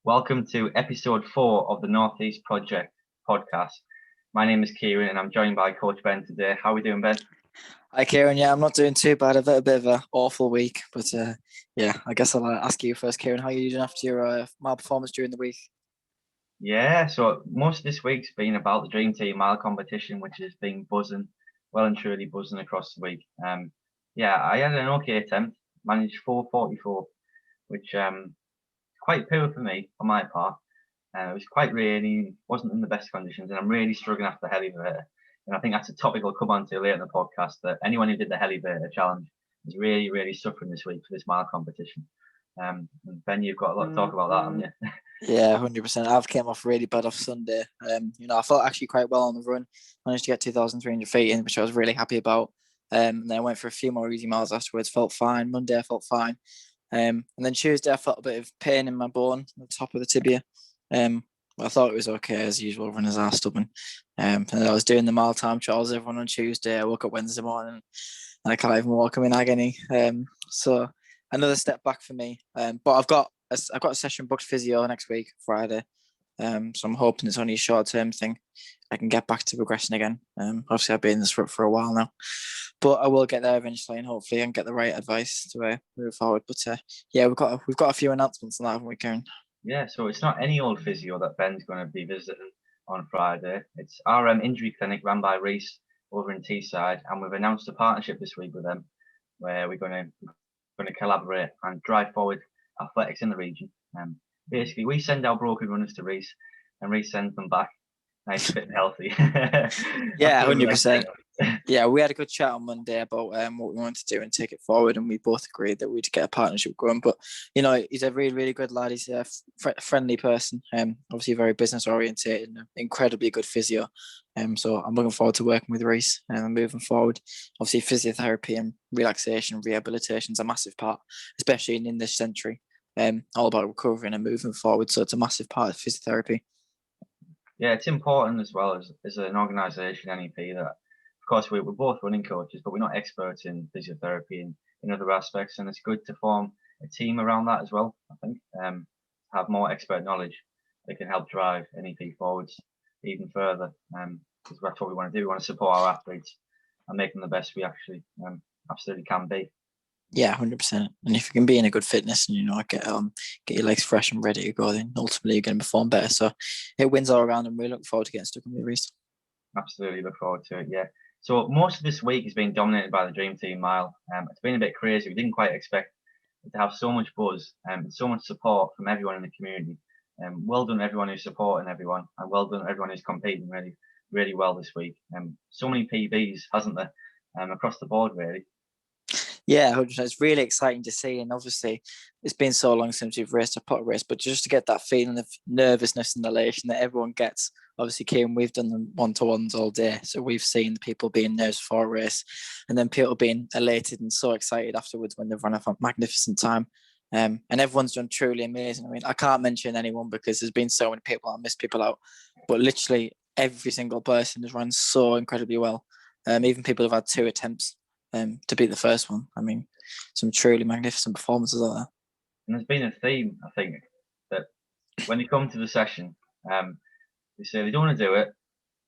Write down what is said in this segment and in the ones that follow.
Welcome to episode 4 of the Northeast Project podcast. My name is Kieran and I'm joined by Coach Ben today. How are we doing, Ben? Hi, Kieran. Yeah, I'm not doing too bad. I've had a bit of an awful week, but I guess I'll ask you first, Kieran. How are you doing after your mile performance during the week? Yeah, so most of this week's been about the Dream Team mile competition, which has been buzzing, well and truly buzzing across the week. I had an okay attempt, managed 4:44, which quite poor for me on my part. It was quite rainy, wasn't in the best conditions, and I'm really struggling after the elevator. And I think that's a topic we'll come on to later in the podcast, that anyone who did the elevator challenge is really, really suffering this week for this mile competition. And Ben, you've got a lot to talk about that, haven't you? Yeah, 100%. I've came off really bad off Sunday. I felt actually quite well on the run. Managed to get 2,300 feet in, which I was really happy about. And then I went for a few more easy miles afterwards. Felt fine. Monday I felt fine. And then Tuesday I felt a bit of pain in my bone, the top of the tibia. I thought it was okay as usual. Runners are stubborn. And I was doing the mile time trials. Everyone on Tuesday. I woke up Wednesday morning and I can't even walk. I'm in agony. So another step back for me. But I've got a session booked physio next week, Friday. So I'm hoping it's only a short-term thing. I can get back to progressing again. Obviously, I've been in this for a while now, but I will get there eventually, and hopefully, I can get the right advice to move forward. But we've got a few announcements on that, haven't we, Kieran? Yeah, so it's not any old physio that Ben's going to be visiting on Friday. It's RM Injury Clinic run by Reese over in Teesside, and we've announced a partnership this week with them, where we're going to collaborate and drive forward athletics in the region. Basically, we send our broken runners to Reese, and Reese sends them back nice, fit, and healthy. Yeah, 100%. Yeah, we had a good chat on Monday about what we wanted to do and take it forward, and we both agreed that we'd get a partnership going. But he's a really, really good lad. He's a friendly person. Obviously very business oriented, and incredibly good physio. So I'm looking forward to working with Reese and moving forward. Obviously, physiotherapy and relaxation, rehabilitation is a massive part, especially in this century. All about recovering and moving forward. So it's a massive part of physiotherapy. Yeah, it's important as well as an organisation, NEP, that of course we're both running coaches, but we're not experts in physiotherapy and in other aspects, and it's good to form a team around that as well. I think have more expert knowledge that can help drive NEP forwards even further. Because that's what we want to do. We want to support our athletes and make them the best we actually absolutely can be. Yeah, 100%. And if you can be in a good fitness and get your legs fresh and ready to go, then ultimately you're going to perform better. So it wins all around, and we look forward to getting stuck on the race. Absolutely look forward to it. Yeah. So most of this week has been dominated by the Dream Team mile. It's been a bit crazy. We didn't quite expect it to have so much buzz and so much support from everyone in the community. Well done everyone who's supporting everyone, and well done everyone who's competing really, really well this week. So many PBs, hasn't there, across the board really. Yeah, it's really exciting to see, and obviously it's been so long since we've raced a pot race, but just to get that feeling of nervousness and elation that everyone gets. Obviously, Kieran, we've done the one-to-ones all day, so we've seen the people being nervous for a race, and then people being elated and so excited afterwards when they've run a magnificent time. And everyone's done truly amazing. I mean, I can't mention anyone because there's been so many people, I missed people out, but literally every single person has run so incredibly well. Even people who've had 2 attempts to beat the first one. I mean, some truly magnificent performances out there. And there's been a theme, I think, that when they come to the session, they say they don't want to do it,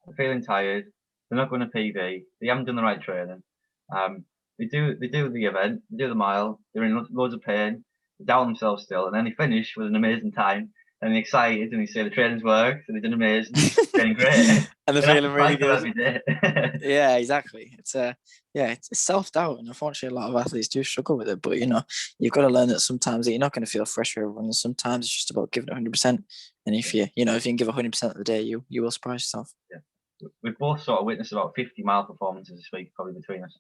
they're feeling tired, they're not going to PB, they haven't done the right training. They do the event, they do the mile, they're in loads of pain, they doubt themselves still, and then they finish with an amazing time, and they're excited, and they say the training's worked, and they've done amazing, getting great. And they're feeling really good. Every day. Yeah, exactly. It's self-doubt, and unfortunately a lot of athletes do struggle with it, but you've got to learn that sometimes that you're not going to feel fresh for everyone, and sometimes it's just about giving it 100%. And if you can give 100% of the day, you will surprise yourself. Yeah, we've both sort of witnessed about 50 mile performances this week, probably between us,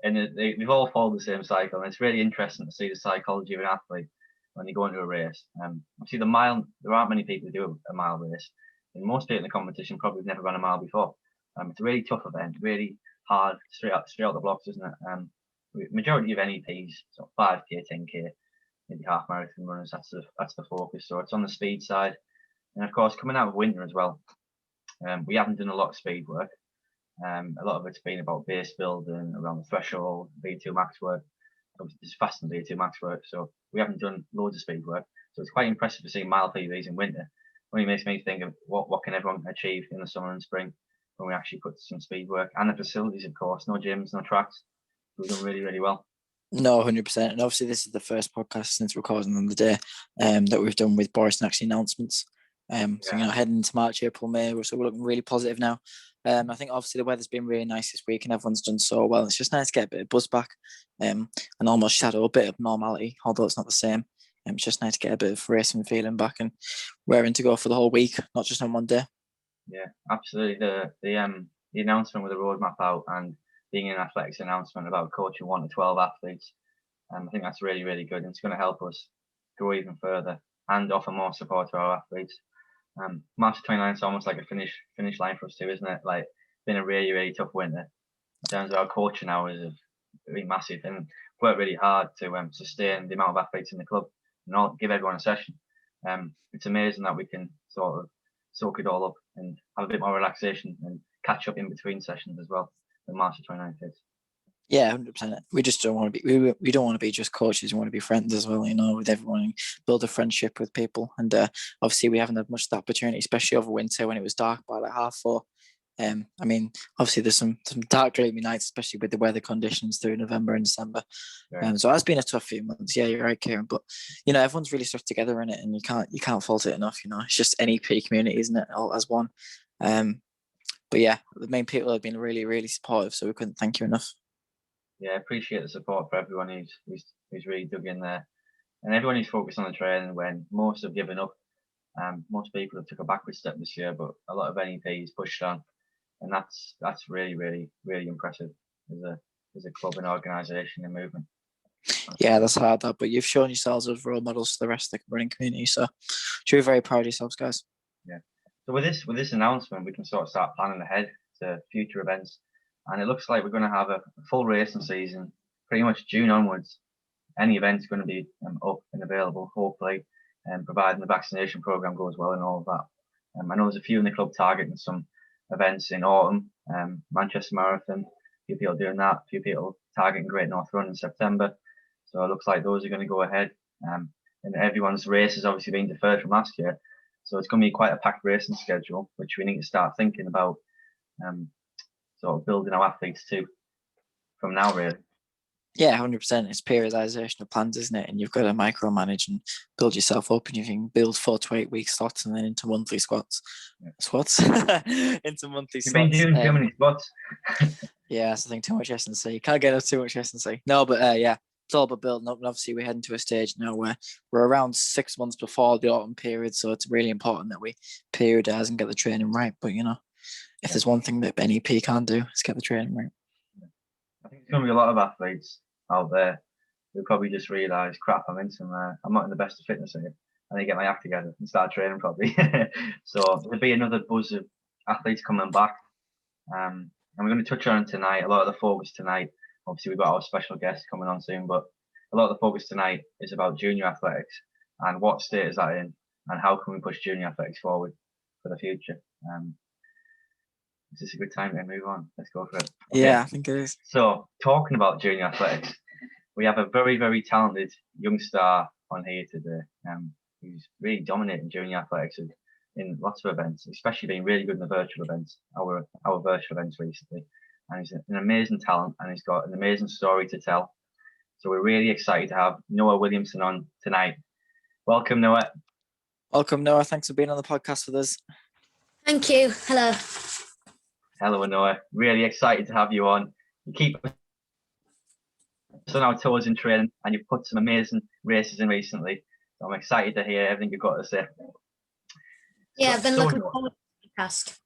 and they've all followed the same cycle, and it's really interesting to see the psychology of an athlete when they go into a race. Obviously the mile, there aren't many people who do a mile race, and most people in the competition probably have never run a mile before. It's a really tough event, really hard, straight out the blocks, isn't it? Majority of NEPs, so 5k, 10k, maybe half marathon runners, that's the focus. So it's on the speed side, and of course coming out of winter as well, we haven't done a lot of speed work. A lot of it's been about base building around the threshold, V2 max work. obviously it's fast and day-2 max work, so we haven't done loads of speed work. So it's quite impressive to see mile PBs in winter. Only makes me think of what can everyone achieve in the summer and spring when we actually put some speed work, and the facilities, of course, no gyms, no tracks. We've done really, really well. No, 100%. And obviously, this is the first podcast since recording on the day that we've done with Boris and actually announcements. So, heading into March, April, May, so we're looking really positive now. I think obviously the weather's been really nice this week and everyone's done so well. It's just nice to get a bit of buzz back and almost shadow a bit of normality, although it's not the same. It's just nice to get a bit of racing feeling back and raring to go for the whole week, not just on one day. Yeah, absolutely. The announcement with the roadmap out and being an athletics announcement about coaching 1 to 12 athletes, I think that's really, really good. And it's going to help us go even further and offer more support to our athletes. March 29th is almost like a finish line for us too, isn't it? Like, it's been a really, really tough winter in terms of our coaching hours have been massive, and worked really hard to sustain the amount of athletes in the club and all, give everyone a session. It's amazing that we can sort of soak it all up and have a bit more relaxation and catch up in between sessions as well. The March 29th is. Yeah, 100%. We just don't want to be. We don't want to be just coaches. We want to be friends as well. With everyone, build a friendship with people. And obviously, we haven't had much of the opportunity, especially over winter when it was dark by like 4:30. Obviously, there's some dark, gloomy nights, especially with the weather conditions through November and December. Right. So it's been a tough few months. Yeah, you're right, Kieran. But everyone's really stuck together in it, and you can't fault it enough. It's just NEP community, isn't it? All as one. But yeah, the main people have been really, really supportive. So we couldn't thank you enough. Yeah, I appreciate the support for everyone who's really dug in there, and everyone who's focused on the training when most have given up. Most people have took a backward step this year, but a lot of NEPs pushed on, and that's really, really, really impressive as a club and organisation and movement. Yeah, that's hard, but you've shown yourselves as role models to the rest of the running community, so should be very proud of yourselves, guys. Yeah. So with this announcement, we can sort of start planning ahead to future events. And it looks like we're going to have a full racing season pretty much June onwards. Any event's going to be up and available, hopefully, and providing the vaccination program goes well and all of that. I know there's a few in the club targeting some events in autumn, Manchester Marathon, a few people doing that, a few people targeting Great North Run in September. So it looks like those are going to go ahead. And everyone's race has obviously been deferred from last year. So it's going to be quite a packed racing schedule, which we need to start thinking about. Sort of building our athletes too from now, really. Yeah, 100%. It's periodization of plans, isn't it? And you've got to micromanage and build yourself up, and you can build 4 to 8 week slots and then into monthly squats. Into monthly You've slots. been doing too many squats. Yeah, so I think too much S&C. You can't get up too much S&C. No, but yeah, it's all about building up. And obviously, we're heading to a stage now where we're around 6 months before the autumn period, so it's really important that we periodize and get the training right. But if there's one thing that NEP can't do, it's get the training right. I think there's going to be a lot of athletes out there who probably just realise, crap, I'm not in the best of fitness here. I need to get my act together and start training properly. So there'll be another buzz of athletes coming back. And we're going to touch on tonight. A lot of the focus tonight, obviously we've got our special guest coming on soon, but a lot of the focus tonight is about junior athletics and what state is that in and how can we push junior athletics forward for the future. Is this a good time to move on? Let's go for it. Okay. Yeah, I think it is. So, talking about junior athletics, we have a very, very talented young star on here today who's really dominating junior athletics in lots of events, especially being really good in the virtual events, our virtual events recently. And he's an amazing talent and he's got an amazing story to tell. So, we're really excited to have Noah Williamson on tonight. Welcome, Noah. Welcome, Noah. Thanks for being on the podcast with us. Thank you. Hello. Hello, Noah. Really excited to have you on. You keep us on our toes in training, and you've put some amazing races in recently. So I'm excited to hear everything you've got to say. Yeah, I've been looking forward to the podcast.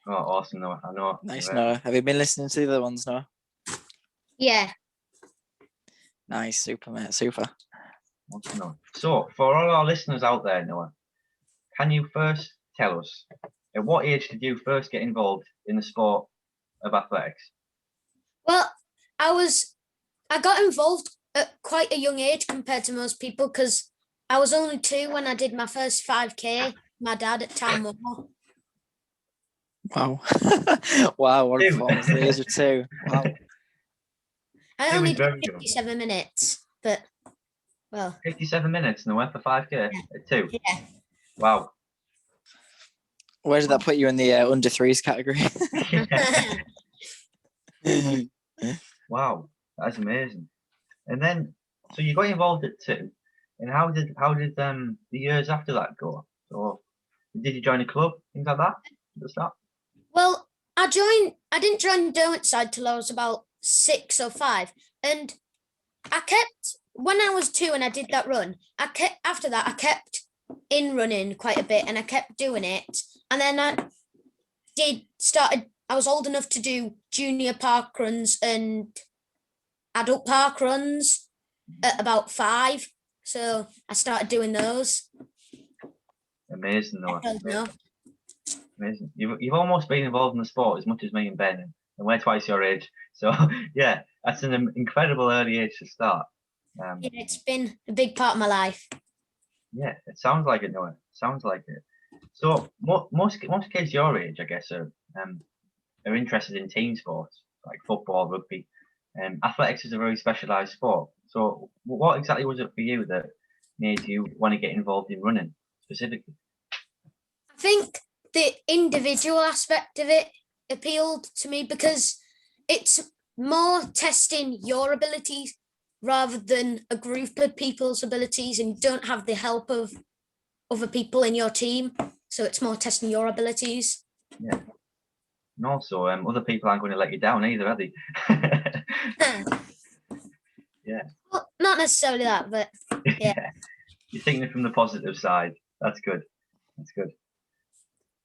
Oh, awesome, Noah. I know. Nice, Noah. Have you been listening to the other ones, Noah? Yeah. Nice, super, mate. Super. Awesome, Noah. So, for all our listeners out there, Noah, can you first tell us, at what age did you first get involved in the sport of athletics? Well, I got involved at quite a young age compared to most people because I was only 2 when I did my first 5K. My dad at Town Moor. Wow. Wow, what a performance at the age of 2. Wow. I He only was did very good. 57 minutes, but well, 57 minutes and they went for 5K at 2. yeah. Wow. Where did that put you in the under threes category? Wow, that's amazing. And then, so you got involved at 2, and how did the years after that go? So, did you join a club, things like that at the start? Well, I didn't join Derwent side till I was about 6 or 5, and I kept when I was 2 and I did that run. After that I kept in running quite a bit, and I kept doing it, and then I was old enough to do junior park runs and adult park runs at about 5, so I started doing those. Amazing, though. I don't know. Amazing. You've almost been involved in the sport as much as me and Ben, and we're twice your age. So yeah, that's an incredible early age to start. Yeah, it's been a big part of my life. Yeah, it sounds like it, Noah. Sounds like it. So most kids your age, I guess, are interested in team sports like football, rugby. Athletics is a very specialised sport. So what exactly was it for you that made you want to get involved in running specifically? I think the individual aspect of it appealed to me because it's more testing your abilities rather than a group of people's abilities, and you don't have the help of other people in your team. So it's more testing your abilities. Yeah. And also, other people aren't going to let you down either, are they? Yeah. Well, not necessarily that, but yeah. You're thinking from the positive side. That's good. That's good.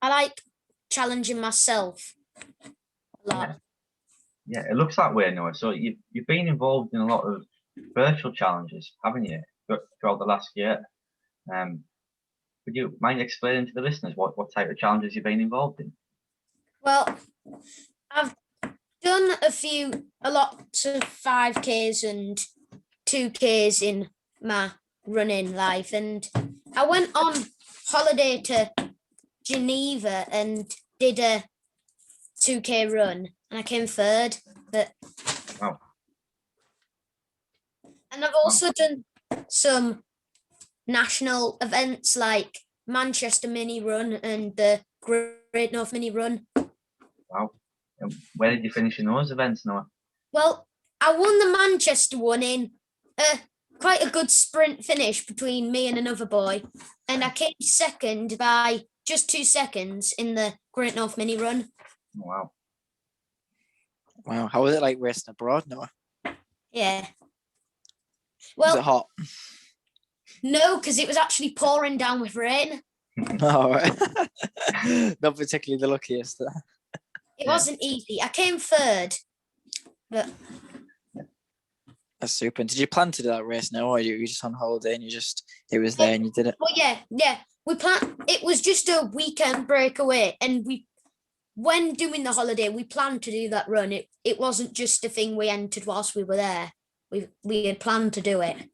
I like challenging myself a lot. Yeah, it looks that way, Noah. So you've been involved in a lot of virtual challenges, haven't you, throughout the last year? Would you mind explaining to the listeners what type of challenges you've been involved in? Well, I've done a lot of 5Ks and 2Ks in my running life, and I went on holiday to Geneva and did a 2K run, and I came third. But Wow. And I've also done some national events like Manchester Mini Run and the Great North Mini Run. Wow. And where did you finish in those events, Noah? Well, I won the Manchester one in quite a good sprint finish between me and another boy, and I came second by just 2 seconds in the Great North Mini Run. Oh, wow. Wow, how was it like racing abroad, Noah? Yeah. Was Well, it hot? no, because it was actually pouring down with rain. All right. Not particularly the luckiest. It wasn't easy. I came third, but That's super. And did you plan to do that race now, or were you just on holiday and it was there and you did it? well, yeah. We planned. It was just a weekend breakaway, and when doing the holiday, we planned to do that run. It wasn't just a thing we entered whilst we were there. We had planned to do it.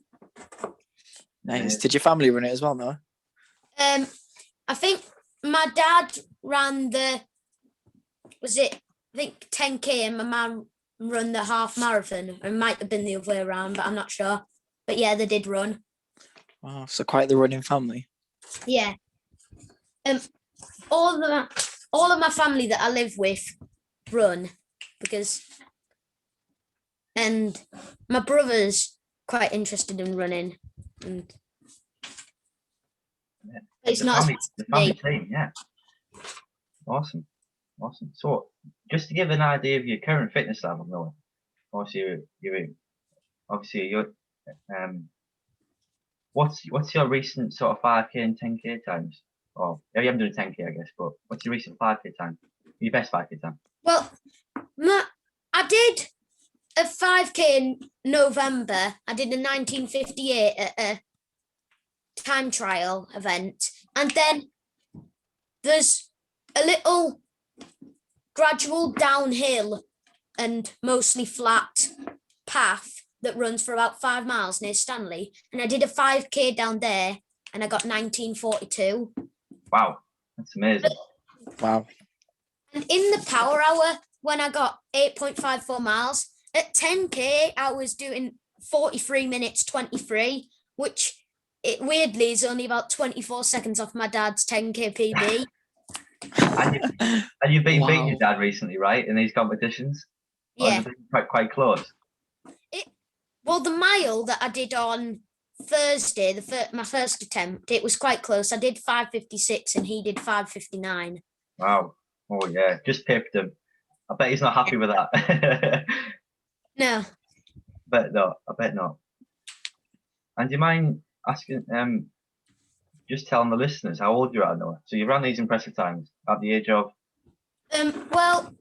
Nice. Did your family run it as well, Noah? I think my dad ran I think 10K, and my mum run the half marathon. It might have been the other way around, but I'm not sure. But yeah, they did run. Wow, so quite the running family. Yeah. All of my family that I live with run and my brother's quite interested in running, and but it's not the family team, yeah. Awesome. So just to give an idea of your current fitness level, Noah, obviously you're what's your recent sort of 5K and 10K times? Or you haven't done a 10K, I guess, but what's your recent 5K time? Your best 5K time? Well, I did a 5K in November. I did a 1958 at a time trial event, and then there's a little gradual downhill and mostly flat path that runs for about 5 miles near Stanley, and I did a 5K down there, and I got 1942. Wow, that's amazing. Wow. And in the power hour, when I got 8.54 miles, at 10K, I was doing 43 minutes 23, which it weirdly is only about 24 seconds off my dad's 10K PB. And you've been beating your Wow. dad recently, right? In these competitions? Or Yeah. has it been quite close? Well, the mile that I did on Thursday, my first attempt, it was quite close. I did 5:56 and he did 5:59. Wow. Oh yeah, just pipped him. I bet he's not happy with that. No. Bet not. I bet not. And do you mind asking, just telling the listeners how old you are, Noah? So you ran these impressive times at the age of? Well,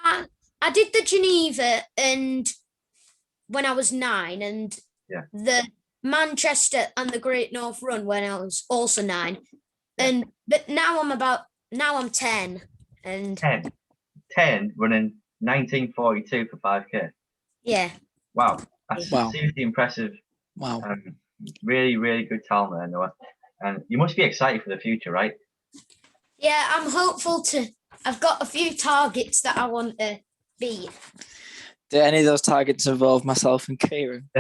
I did the Geneva and when I was 9, and Yeah. the Manchester and the Great North Run when I was also 9. Yeah. But now I'm 10 and 10 running 1942 for 5K. yeah. Wow, that's Wow. seriously impressive. Wow. Really, really good talent there, Noah. And you must be excited for the future, right? Yeah, I'm hopeful I've got a few targets that I want to beat. Do any of those targets involve myself and Kieran?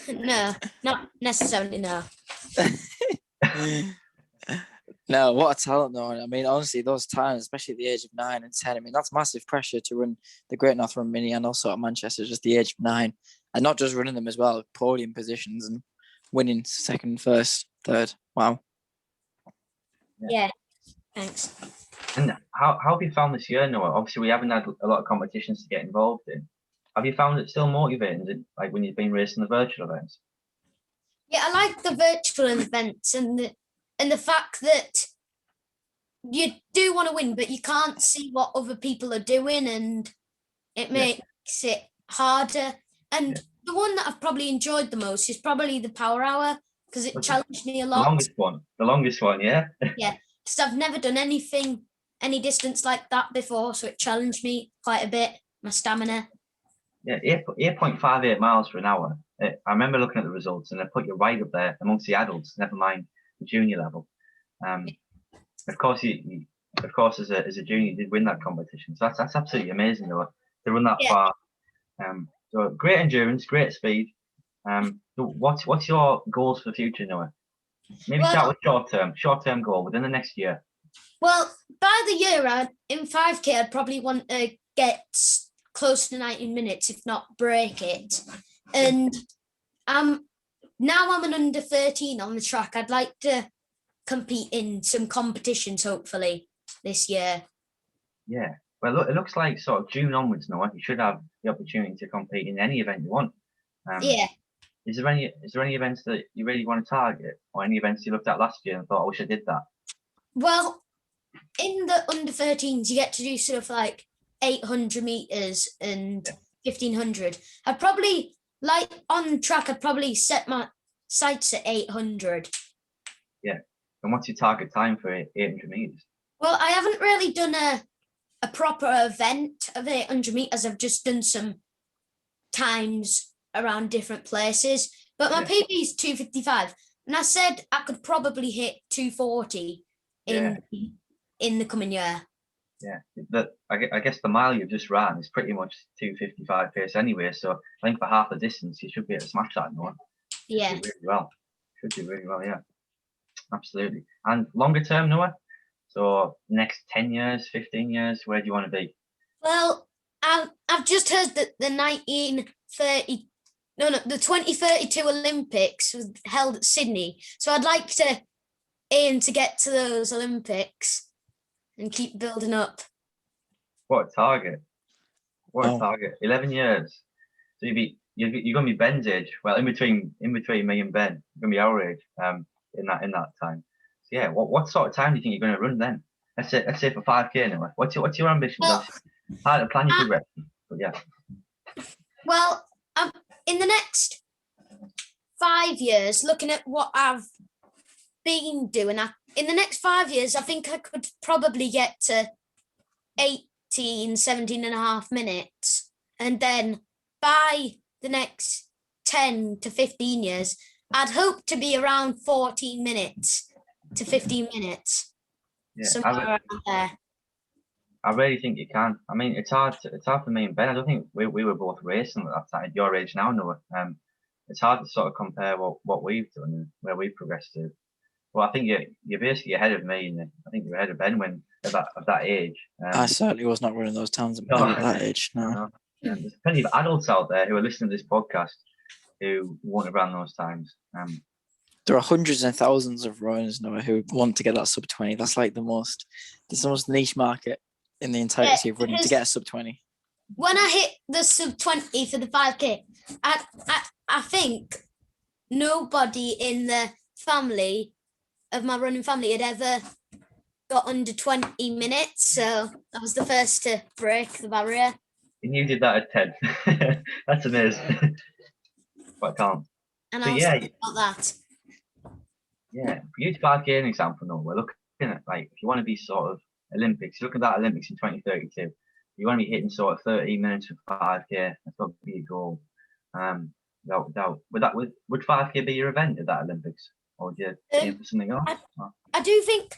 No, not necessarily, no. No, what a talent though. I mean, honestly, those times, especially at the age of 9 and 10, I mean, that's massive pressure to run the Great North Run Mini and also at Manchester, just the age of 9. And not just running them as well, podium positions and winning second, first, third. Wow. Yeah, thanks. And how have you found this year, Noah? Obviously, we haven't had a lot of competitions to get involved in. Have you found it still motivating, like when you've been racing the virtual events? Yeah, I like the virtual events and the fact that you do want to win, but you can't see what other people are doing, and it makes it harder. And the one that I've probably enjoyed the most is probably the Power Hour because it challenged me a lot. The longest one, yeah. Yeah, because I've never done any distance like that before, so it challenged me quite a bit. My stamina. Yeah, 8.58 miles for an hour. I remember looking at the results, and they put you right up there amongst the adults. Never mind the junior level. Of course, as a junior, you did win that competition. So that's absolutely amazing, though, to run that far. So great endurance, great speed. So what's your goals for the future, Noah? Maybe start with short term goal within the next year. Well, by the year in 5K, I'd probably want to get close to 19 minutes, if not break it. And now I'm an under 13 on the track. I'd like to compete in some competitions, hopefully, this year. Yeah. Well, look, it looks like sort of June onwards, Noah, you should have the opportunity to compete in any event you want. Yeah. Is there any events that you really want to target, or any events you looked at last year and thought, I wish I did that? Well, in the under 13s, you get to do sort of like 800 meters and 1500. I'd probably, like on track, I'd probably set my sights at 800. Yeah. And what's your target time for 800 meters? Well, I haven't really done a proper event of 800 meters. I've just done some times around different places, but my PB is 2:55, and I said I could probably hit 2:40 in the coming year. Yeah, I guess the mile you've just ran is pretty much 2:55 pace anyway. So I think for half the distance you should be able to smash that, Noah. Yeah. Should do really well. Yeah, absolutely. And longer term, Noah. So next 10 years, 15 years, where do you want to be? Well, I've just heard that the 2032 Olympics was held at Sydney. So I'd like to aim to get to those Olympics and keep building up. What a target! What a target! 11 years. So you're gonna be Ben's age. Well, in between me and Ben, you're gonna be our age. In that time. So yeah, what sort of time do you think you're gonna run then? Let's say for 5K anyway. What's your ambitions? Well, hard to plan your progression, but yeah. Well, in the next 5 years, looking at what I've been doing, in the next 5 years, I think I could probably get to 17 and a half minutes. And then by the next 10 to 15 years, I'd hope to be around 14 minutes to 15 minutes. Yeah, somewhere around there. I really think you can. I mean, it's hard. It's hard for me and Ben. I don't think we were both racing at that time. Your age now, Noah. It's hard to sort of compare what we've done and where we've progressed to. Well, I think you're basically ahead of me, and I think you're ahead of Ben when of that age. I certainly was not running those times at No. that age. No. Yeah, there's plenty of adults out there who are listening to this podcast who won't have ran those times. There are hundreds and thousands of runners now who want to get that sub 20. That's like the most niche market in the entirety of running to get a sub 20. When I hit the sub 20 for the 5K, I think nobody in the family of my running family had ever got under 20 minutes. So I was the first to break the barrier. And you did that at 10. That's amazing. But I can't. And so I was yeah, about that. Yeah, for you to 5K an example, no, we're looking at like if you want to be sort of Olympics, look at that Olympics in 2032. You want to be hitting sort of 13 minutes for 5K. That's got to be a goal. Without doubt. Would 5K be your event at that Olympics, or would you aim for something else? I do think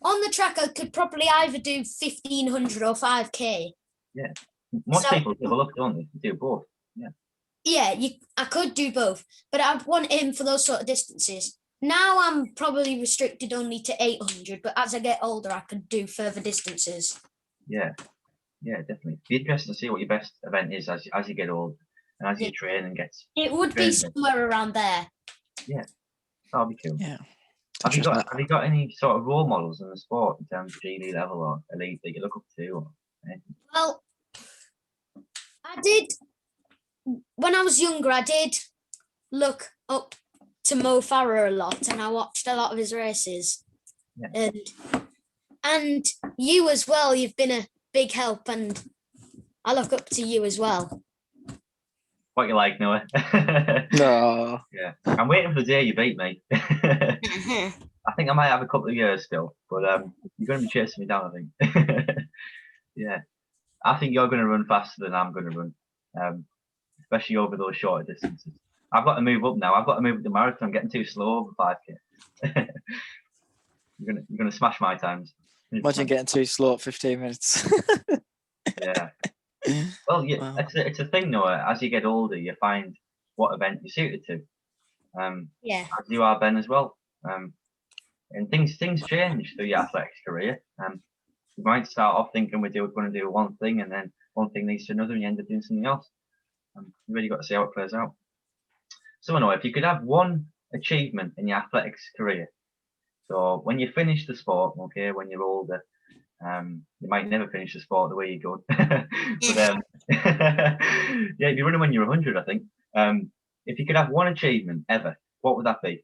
on the track I could probably either do 1500 or 5K. Yeah, most people look, don't they? They do both. Yeah. Yeah, I could do both, but I'd want to aim for those sort of distances. Now I'm probably restricted only to 800, but as I get older, I could do further distances. Yeah, definitely. It'd be interesting to see what your best event is as you get older and as you train and get. It would be somewhere around there. Yeah, that'll be cool. Yeah. Have you got any sort of role models in the sport in terms of GD level or elite that you look up to or anything? Well, I did. When I was younger, I did look up to Mo Farah a lot, and I watched a lot of his races. Yeah. And you as well, you've been a big help, and I look up to you as well. What you like, Noah? No. Yeah, I'm waiting for the day you beat me. I think I might have a couple of years still, but you're going to be chasing me down, I think. Yeah, I think you're going to run faster than I'm going to run, especially over those shorter distances. I've got to move up now. I've got to move up the marathon. I'm getting too slow over 5K. You're gonna smash my times. Imagine getting too slow at 15 minutes. Yeah. Well, yeah, wow. It's a thing, Noah. As you get older, you find what event you're suited to. Yeah. As you are, Ben, as well. And things change through your athletics career. You might start off thinking we're going to do one thing, and then one thing leads to another, and you end up doing something else. You really got to see how it plays out. So, Noah, if you could have one achievement in your athletics career, so when you finish the sport, okay, when you're older, you might never finish the sport the way you go. But yeah, if you're running when you're 100, I think. If you could have one achievement ever, what would that be?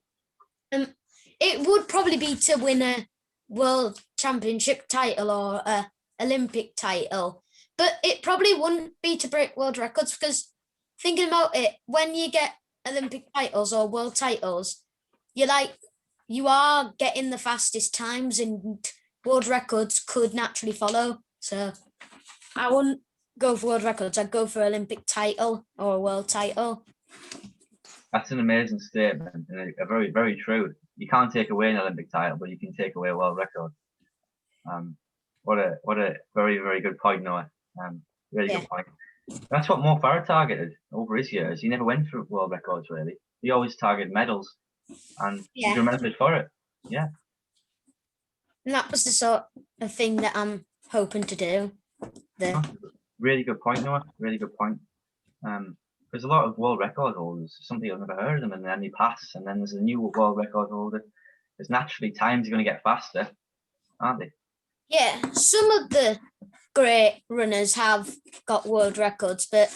It would probably be to win a world championship title or a Olympic title, but it probably wouldn't be to break world records, because thinking about it, when you get Olympic titles or world titles, you are getting the fastest times, and world records could naturally follow. So I wouldn't go for world records. I'd go for Olympic title or a world title. That's an amazing statement, and a very, very true. You can't take away an Olympic title, but you can take away a world record. What a very, very good point, Noah. Really good point. That's what Mo Farah targeted over his years. He never went for world records, really. He always targeted medals, and he's remembered for it. Yeah. And that was the sort of thing that I'm hoping to do. Really good point, Noah. Really good point. There's a lot of world record holders. Some people have never heard of them, and then they pass, and then there's a new world record holder. There's naturally times are going to get faster, aren't they? Yeah, some of the great runners have got world records, but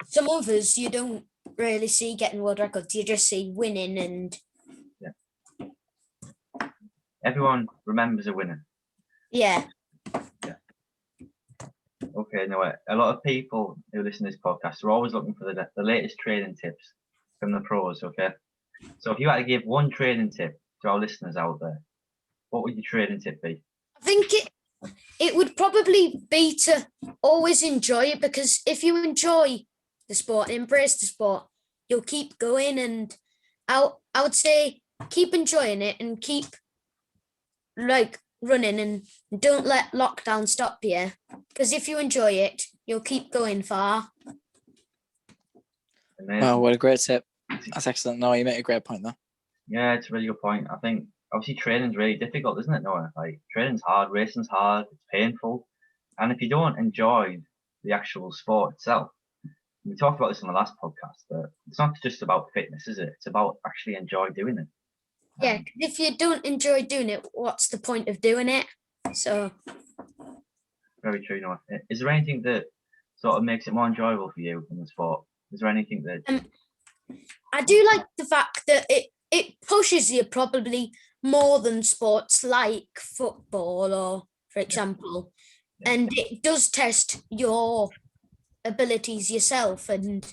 some others you don't really see getting world records. You just see winning, and everyone remembers a winner. Yeah. Okay, Noah. A lot of people who listen to this podcast are always looking for the latest training tips from the pros. Okay, so if you had to give one training tip to our listeners out there, what would your training tip be? I think it would probably be to always enjoy it, because if you enjoy the sport and embrace the sport, you'll keep going. And I would say keep enjoying it and keep running and don't let lockdown stop you. Because if you enjoy it, you'll keep going far. Wow, what a great tip. That's excellent. No, you make a great point there. Yeah, it's a really good point. I think obviously training's really difficult, isn't it, Noah? Like training's hard, racing's hard, it's painful. And if you don't enjoy the actual sport itself, we talked about this in the last podcast, that it's not just about fitness, is it? It's about actually enjoy doing it. Yeah, 'cause if you don't enjoy doing it, what's the point of doing it? So Very true, Noah. Is there anything that sort of makes it more enjoyable for you in the sport? Is there anything that I do like the fact that it pushes you probably more than sports like football or, for example, and it does test your abilities yourself. And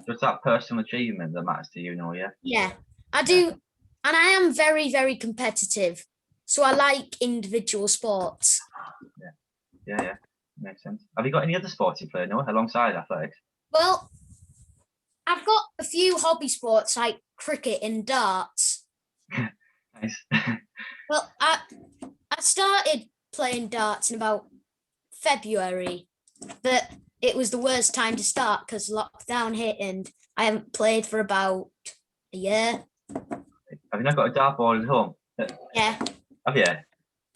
just that personal achievement that matters to you, Noah? yeah, I do, and I am very, very competitive. So I like individual sports. Yeah, makes sense. Have you got any other sports you play, Noah, alongside athletics? Well, I've got a few hobby sports like cricket and darts. Nice. Well, I started playing darts in about February, but it was the worst time to start because lockdown hit and I haven't played for about a year. Have you not got a dartboard at home? Yeah. Have you?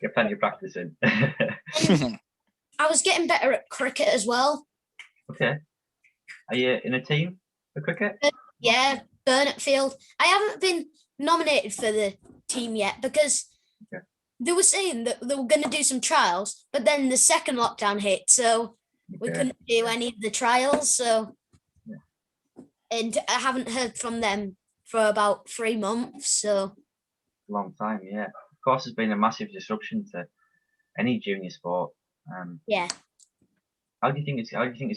Get plenty of practice in. I was getting better at cricket as well. Okay. Are you in a team for cricket? Yeah, Burnett Field. I haven't been nominated for the team yet because they were saying that they were going to do some trials, but then the second lockdown hit, so we couldn't do any of the trials. So, and I haven't heard from them for about 3 months. So, Long time, yeah. Of course, there's been a massive disruption to any junior sport. yeah. How do you think it's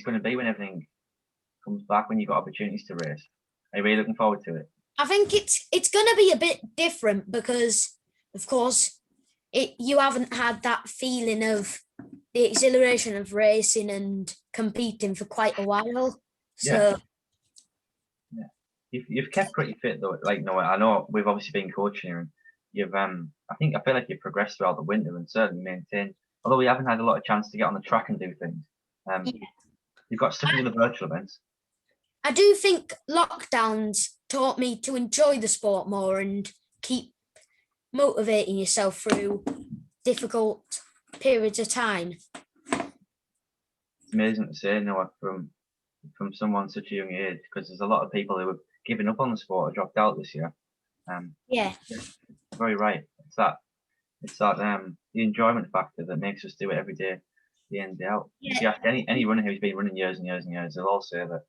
going to be when everything comes back, when you've got opportunities to race? Are you really looking forward to it? I think it's going to be a bit different because, of course, you haven't had that feeling of the exhilaration of racing and competing for quite a while. So you've kept pretty fit though. Like Noah, I know we've obviously been coaching you, and you've I feel like you've progressed throughout the winter and certainly maintained. Although we haven't had a lot of chance to get on the track and do things, you've got stuck into the virtual events. I do think lockdowns taught me to enjoy the sport more and keep motivating yourself through difficult periods of time. It's amazing to say, Noah, from someone such a young age, because there's a lot of people who have given up on the sport or dropped out this year. Yeah. Very right. It's that the enjoyment factor that makes us do it every day, day in, day out. Yeah. If you ask any runner who's been running years and years and years, they'll all say that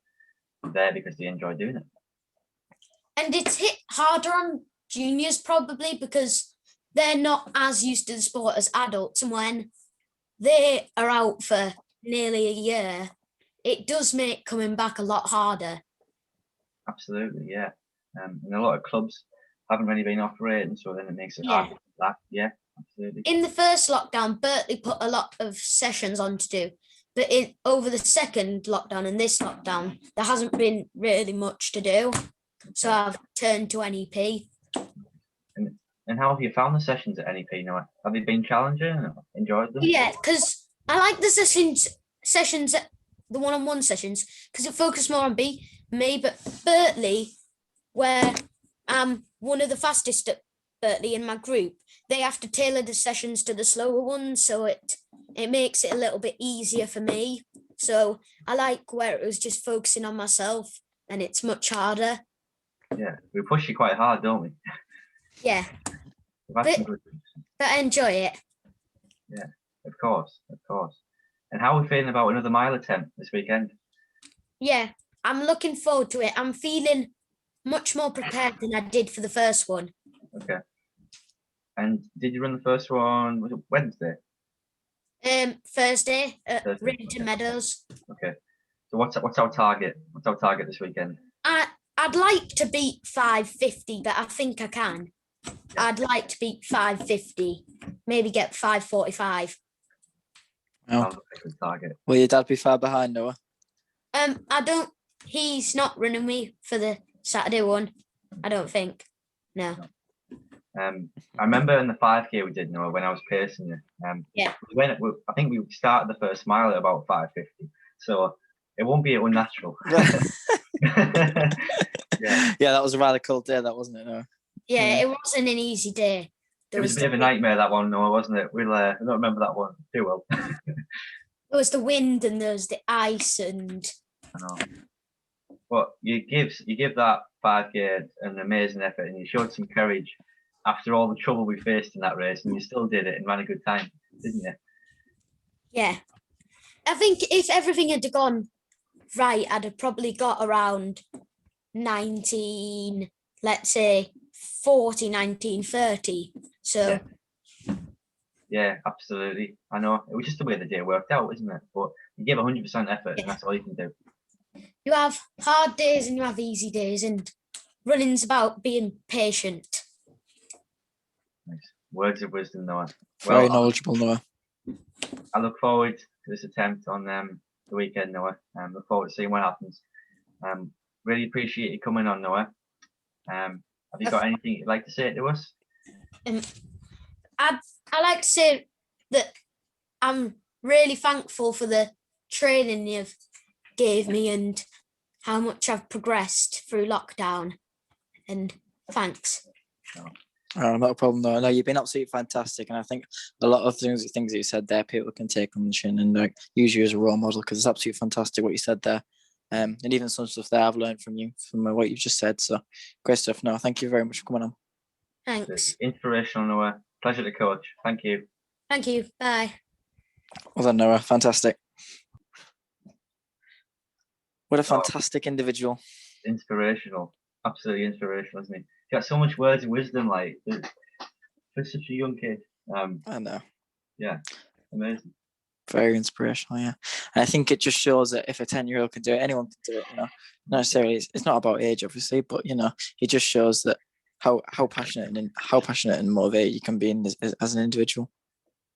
they're there because they enjoy doing it. And it's hit harder on juniors probably because they're not as used to the sport as adults, and when they are out for nearly a year, it does make coming back a lot harder. Absolutely, yeah. And a lot of clubs haven't really been operating, so then it makes it hard to come back. Yeah, absolutely. In the first lockdown, Berkeley put a lot of sessions on to do, but over the second lockdown and this lockdown, there hasn't been really much to do. So I've turned to NEP. And how have you found the sessions at NEP now? Have they been challenging or enjoyed them? Yeah, because I like the sessions, the one-on-one sessions, because it focused more on me. But Berkeley, where I'm one of the fastest at Berkeley in my group, they have to tailor the sessions to the slower ones, so it makes it a little bit easier for me. So I like where it was just focusing on myself, and it's much harder. Yeah, we push you quite hard, don't we? Yeah, but I enjoy it. Yeah, of course. And how are we feeling about another mile attempt this weekend? Yeah, I'm looking forward to it. I'm feeling much more prepared than I did for the first one. Okay. And did you run the first one, was it Wednesday? Thursday at Riddington Meadows. Okay. So what's our target? What's our target this weekend? I'd like to beat 5:50, but I think I can. I'd like to beat 5:50, maybe get 5:45. Wow. Sounds like a good target. Will your dad be far behind, Noah? He's not running me for the Saturday one, I don't think. No. I remember in the 5K we did, Noah, when I was pacing you. Yeah. I think we started the first mile at about 5:50, so it won't be unnatural. Yeah, that was a rather cold day, that wasn't it? No. Yeah, it wasn't an easy day. It was a bit of a nightmare, that one, Noah, wasn't it? I don't remember that one too well. There was the wind and there was the ice and. I know. But you give that 5K an amazing effort, and you showed some courage after all the trouble we faced in that race, and you still did it and ran a good time, didn't you? Yeah. I think if everything had gone right, I'd have probably got around 19, let's say 40, 19, 30. So. Yeah, absolutely. I know. It was just the way the day worked out, isn't it? But you give 100% effort, and that's all you can do. You have hard days and you have easy days, and running's about being patient. Nice. Words of wisdom, Noah. Very knowledgeable, Noah. I look forward to this attempt on the weekend, Noah. Look forward to seeing what happens. Really appreciate you coming on, Noah. Have you got anything you'd like to say to us? I like to say that I'm really thankful for the training you've gave me and how much I've progressed through lockdown. And thanks. Oh, not a problem, though. No, you've been absolutely fantastic, and I think a lot of things that you said there, people can take on the chin and use you as a role model, because it's absolutely fantastic what you said there, and even some stuff there I've learned from you, from what you've just said. So great stuff. No, thank you very much for coming on. Thanks. Inspirational, Noah. Pleasure to coach. Thank you. Thank you. Bye. Well done, Noah. Fantastic. What a fantastic individual. Inspirational. Absolutely inspirational, isn't he? He's got so much words of wisdom, like, for such a young kid. I know. Yeah, amazing. Very inspirational, yeah. And I think it just shows that if a 10-year-old can do it, anyone can do it, Not necessarily, it's not about age, obviously, but, it just shows that how passionate and motivated you can be as an individual.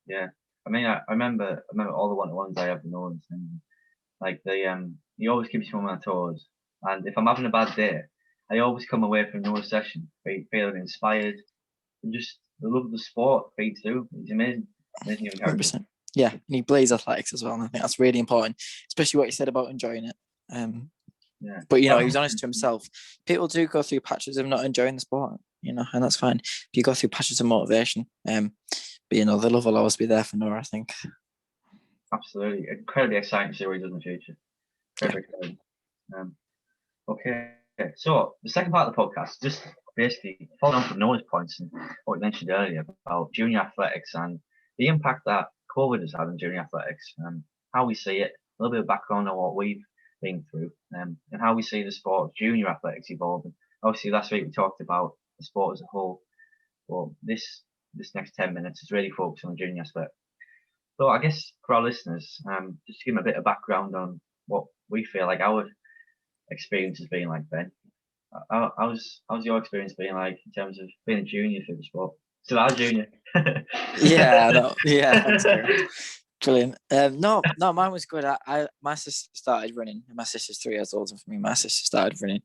Yeah. I mean, I remember all the one-to-ones I have known, and like he always keeps me on my toes. And if I'm having a bad day, I always come away from Noah's session feeling inspired, and just the love of the sport feeds through. He's amazing, amazing young character. 100%. Yeah, and he plays athletics as well, and I think that's really important, especially what he said about enjoying it. Yeah. But he was honest to himself. People do go through patches of not enjoying the sport, and that's fine. If you go through patches of motivation, but the love will always be there for Noah, I think. Absolutely, incredibly exciting to see what he does in the future. Perfect. Yeah. Okay, so the second part of the podcast, just basically following on from Noah's points and what we mentioned earlier about junior athletics and the impact that COVID has had on junior athletics, and how we see it, a little bit of background on what we've been through, and how we see the sport of junior athletics evolving. Obviously, last week we talked about the sport as a whole. Well, this next 10 minutes is really focused on the junior aspect. So I guess for our listeners, just to give them a bit of background on what we feel like our experience has been like, Ben. How's your experience been like in terms of being a junior for the sport? Still our junior. Yeah, thanks, Kieran. Brilliant. No, mine was good. My sister started running. My sister's 3 years older than me. My sister started running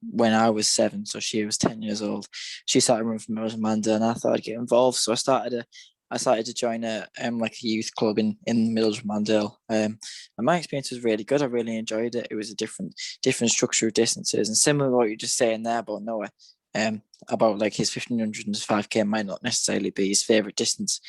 when I was 7, so she was 10 years old. She started running from Middlesbrough, and I thought I'd get involved. So I started to join a youth club in Middlesbrough. And my experience was really good. I really enjoyed it. It was a different structure of distances, and similar to what you're just saying there about Noah, about like his 1500 and his 5K might not necessarily be his favorite distance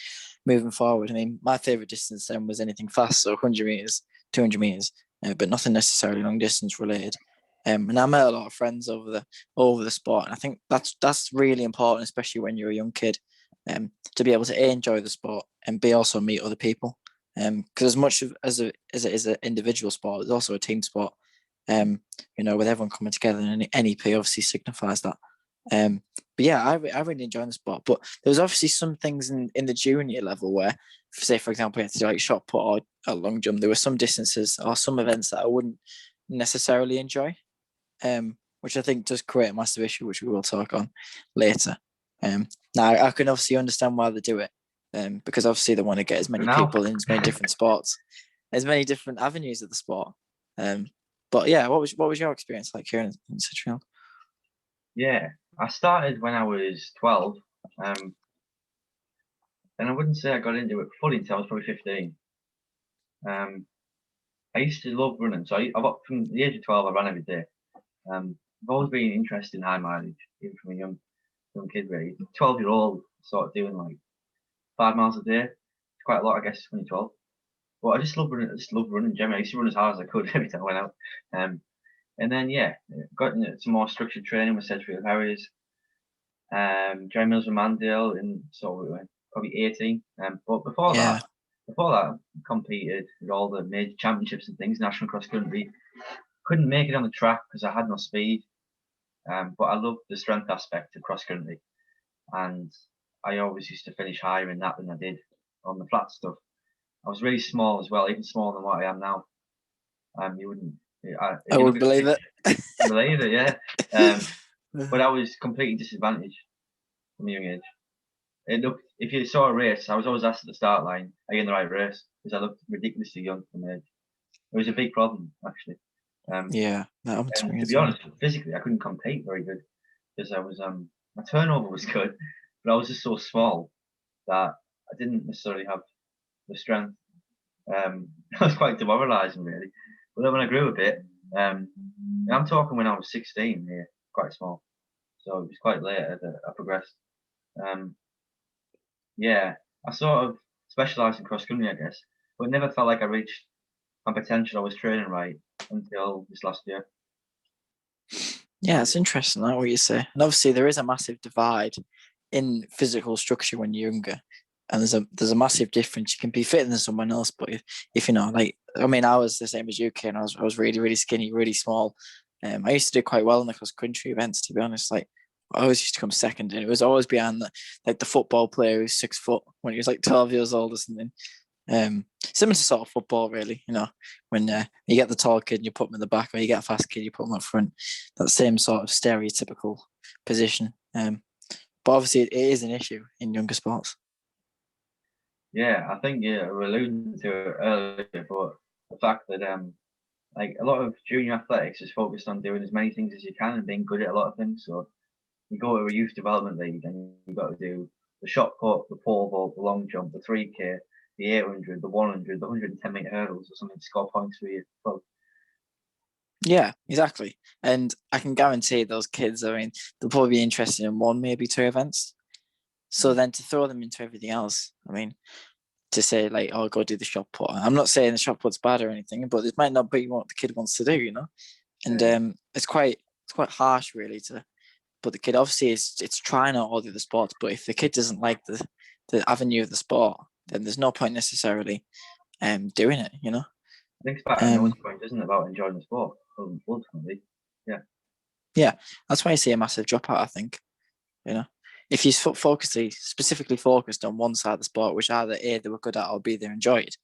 moving forward. I mean, my favorite distance then was anything fast, so 100 meters, 200 meters, but nothing necessarily long distance related. And I met a lot of friends over the sport, and I think that's really important, especially when you're a young kid, to be able to enjoy the sport and be also meet other people. Because as much as it is an individual sport, it's also a team sport. With everyone coming together, and NEP obviously signifies that. But yeah, I really enjoy the sport. But there was obviously some things in the junior level where, say for example, you had to do like shot put or a long jump. There were some distances or some events that I wouldn't necessarily enjoy, which I think does create a massive issue, which we will talk on later. Now I can obviously understand why they do it, because obviously they want to get as many people in as many different sports, as many different avenues of the sport. But yeah, what was your experience like here in Citrial? Yeah, I started when I was 12, and I wouldn't say I got into it fully until I was probably 15. Um, I used to love running, so from the age of 12, I ran every day. I've always been interested in high mileage, even from a young kid, really. 12-year-old sort of doing like 5 miles a day. It's quite a lot, I guess, when you're 12. But I just love running. I just love running. Generally, I used to run as hard as I could every time I went out. And then got into some more structured training with Sedgefield Harriers. Jerry Mills and Mandale in sort of probably 18. But before Yeah. that, I competed with all the major championships and things, national cross country. Couldn't make it on the track because I had no speed. But I loved the strength aspect of cross country, and I always used to finish higher in that than I did on the flat stuff. I was really small as well, even smaller than what I am now. You wouldn't. I would believe it. Believe it, yeah. But I was completely disadvantaged from a young age. It looked, if you saw a race, I was always asked at the start line, "Are you in the right race?" Because I looked ridiculously young for my age. It was a big problem actually. Yeah, that happened to me To as be well. honest, physically I couldn't compete very good because I was my turnover was good, but I was just so small that I didn't necessarily have the strength. It was quite demoralising really. But then when I grew a bit, and I'm talking when I was 16 here, quite small. So it was quite late that I progressed. Yeah, I sort of specialised in cross country, I guess, but never felt like I reached my potential. I was training right until this last year. Yeah, it's interesting that what you say. And obviously there is a massive divide in physical structure when you're younger. And there's a massive difference. You can be fitter than someone else, but if you know, like I mean, I was the same as you, Kieran. I was really, really skinny, really small. I used to do quite well in the cross country events, to be honest. Like I always used to come second, and it was always behind the football player who's 6 foot when he was like 12 years old or something. Similar to sort of football, really. You know, when you get the tall kid and you put him in the back, or you get a fast kid, you put him up front. That same sort of stereotypical position. But obviously, it is an issue in younger sports. Yeah, I think we're alluding to it earlier, but the fact that like a lot of junior athletics is focused on doing as many things as you can and being good at a lot of things. So you go to a youth development league and you've got to do the shot put, the pole vault, the long jump, the 3K, the 800, the 100, the 110-meter hurdles or something to score points for you. Well, Yeah, exactly. And I can guarantee those kids, I mean, they'll probably be interested in one, maybe two events. So then to throw them into everything else, I mean, to say like, oh, go do the shot put. I'm not saying the shot put's bad or anything, but it might not be what the kid wants to do, you know. And it's quite harsh, really, to. But the kid obviously it's trying out all the other sports. But if the kid doesn't like the avenue of the sport, then there's no point necessarily doing it, you know. I think it's back to Noah's point, isn't it, about enjoying the sport ultimately? Yeah. Yeah, that's why I see a massive dropout. I think, you know, if he's specifically focused on one side of the sport, which either A, they were good at or B, they enjoyed,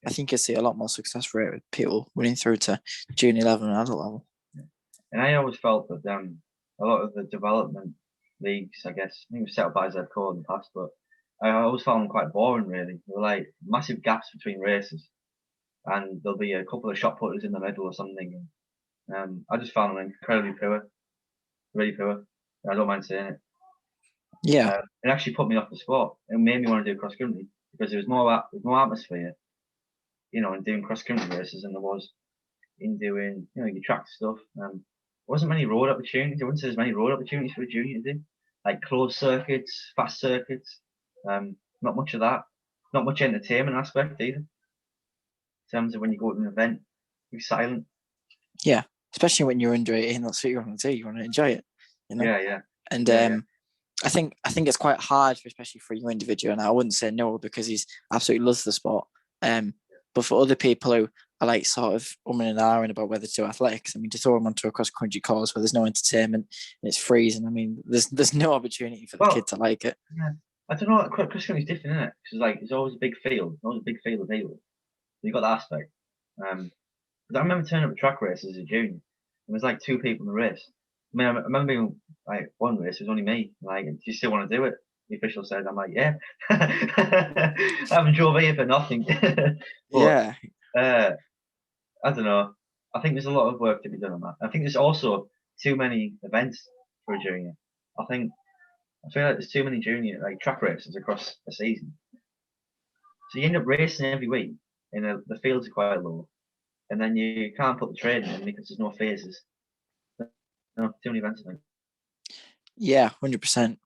I think you'll see a lot more success rate with people winning through to junior level and adult level. Yeah. And I always felt that a lot of the development leagues, I guess, I think it was set up by Zco in the past, but I always found them quite boring really. There were like massive gaps between races and there'll be a couple of shot putters in the middle or something. And I just found them incredibly poor, really poor. I don't mind saying it. Yeah. It actually put me off the sport. It made me want to do cross country because there was more atmosphere, you know, in doing cross country races than there was in doing, you know, your track stuff. There wasn't many road opportunities. I wouldn't say there's many road opportunities for a junior to do, like closed circuits, fast circuits. Not much of that. Not much entertainment aspect either. In terms of when you go to an event, you're silent. Yeah, especially when you're under 18, that's what you want to do. You want to enjoy it, you know. Yeah. And I think it's quite hard, especially for your individual. And I wouldn't say no because he's absolutely loves the sport. But for other people who are like sort of and ahhing about whether to do athletics, I mean, to throw them onto a cross country course where there's no entertainment and it's freezing. I mean, there's no opportunity for the kid to like it. Yeah. I don't know. Cross country is different, isn't it? Because like it's always a big field, always a big field of people. You got that aspect. I remember turning up at track races as a junior. There was like two people in the race. I mean, I remember being like one race, it was only me. Like, do you still want to do it? The official said, I'm like, yeah. I haven't drove here for nothing. But, yeah. I don't know. I think there's a lot of work to be done on that. I think there's also too many events for a junior. I feel like there's too many junior track races across a season. So you end up racing every week, and the fields are quite low, and then you can't put the training in because there's no phases. No, too many events. I think. Yeah, 100%.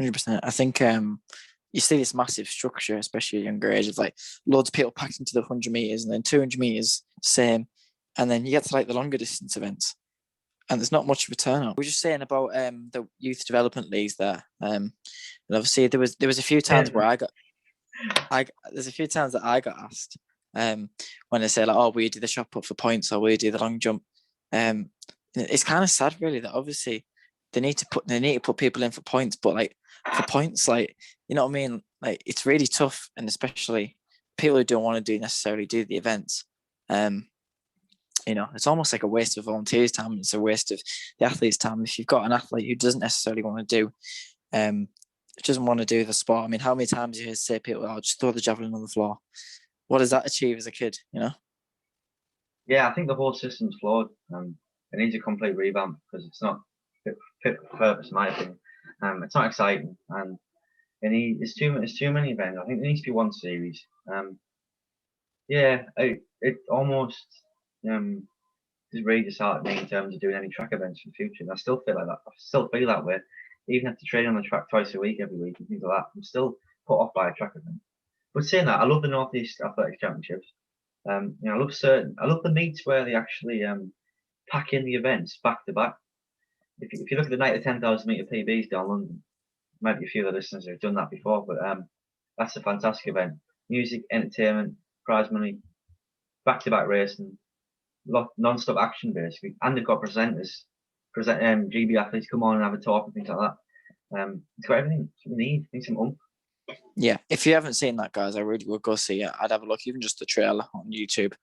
100%. I think you see this massive structure, especially at younger ages, like loads of people packed into the 100 meters and then 200 meters, same. And then you get to like the longer distance events and there's not much of a turnout. We were just saying about the youth development leagues there. And obviously there was a few times where there's a few times that I got asked when they say like, oh, will you do the shot put for points or will you do the long jump? It's kind of sad really that obviously they need to put people in for points, but like for points, like, you know what I mean? Like it's really tough, and especially people who don't want to necessarily do the events. It's almost like a waste of volunteers' time. It's a waste of the athlete's time. If you've got an athlete who doesn't necessarily want to do, doesn't want to do the sport. I mean, how many times you hear say people, "Oh, just throw the javelin on the floor." What does that achieve as a kid? Yeah, I think the whole system's flawed. It needs a complete revamp because it's not fit for purpose, in my opinion. It's not exciting, and it's too many events. I think there needs to be one series. It almost is really disheartening in terms of doing any track events in the future. And I still feel like that. I still feel that way. Even after training on the track twice a week, every week, and things like that, I'm still put off by a track event. But saying that, I love the Northeast Athletics Championships. I love the meets where they actually pack in the events back to back. If you look at the night of 10,000 meter PBs down London, maybe a few of the listeners have done that before, but that's a fantastic event. Music, entertainment, prize money, back to back racing, non-stop action basically, and they've got presenters, GB athletes come on and have a talk and things like that. It's got everything we need. Need some oomph. Yeah, if you haven't seen that, guys, I really would go see it. I'd have a look, even just the trailer on YouTube.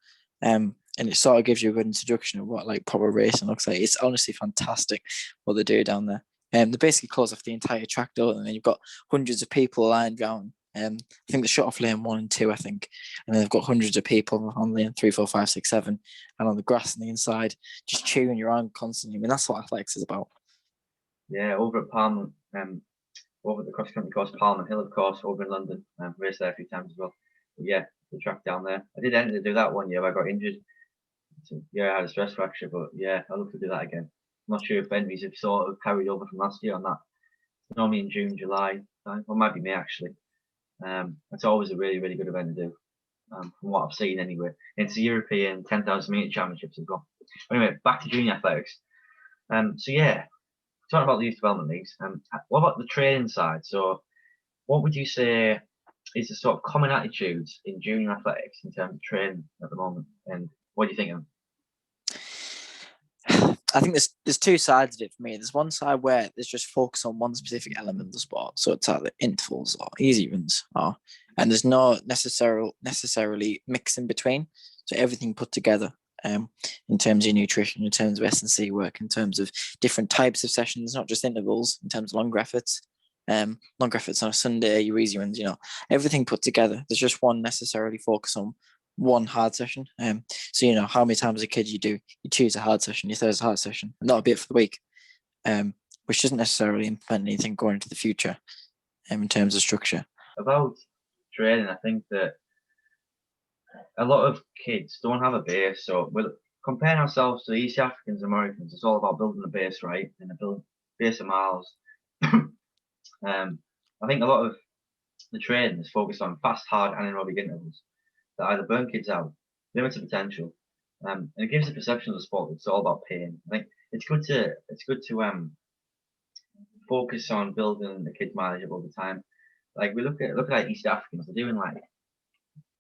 And it sort of gives you a good introduction of what like proper racing looks like. It's honestly fantastic what they do down there. They basically close off the entire track, don't they? And then you've got hundreds of people lined around. I think they shut off lane 1 and 2, I think. And then they've got hundreds of people on lane 3, 4, 5, 6, 7, and on the grass on the inside, just cheering you on constantly. I mean, that's what athletics is about. Yeah, over at Parliament, over at the cross country course, Parliament Hill, of course, over in London. Raced there a few times as well. But yeah, the track down there. I did enter to do that one year, but I got injured. So, yeah, I had a stress fracture, but yeah, I'd love to do that again. I'm not sure if entries have sort of carried over from last year on that. It's normally in June, July time, or might be May actually. It's always a really, really good event to do, from what I've seen anyway. It's the European 10,000 meter championships as well. Anyway, back to junior athletics. So yeah, talking about the youth development leagues. What about the training side? So, what would you say is the sort of common attitudes in junior athletics in terms of training at the moment? And what do you think of them? I think there's two sides of it for me. There's one side where there's just focus on one specific element of the sport. So it's either intervals or easy runs, and there's no necessarily mix in between. So everything put together, in terms of nutrition, in terms of S&C work, in terms of different types of sessions, not just intervals, in terms of longer efforts. Longer efforts on a Sunday, your easy runs, everything put together. There's just one necessarily focus on one hard session. So how many times a kid you choose a hard session, you say it's a hard session, and that'll be it for the week. Which doesn't necessarily implement anything going into the future, in terms of structure. About training, I think that a lot of kids don't have a base. So we're comparing ourselves to East Africans, Americans. It's all about building a base, right? And a base of miles. I think a lot of the training is focused on fast, hard, anaerobic intervals that either burn kids out, limit the potential, and it gives the perception of the sport that it's all about pain. I think it's good to focus on building the kids' mileage over time. Like we look at East Africans, they're doing like,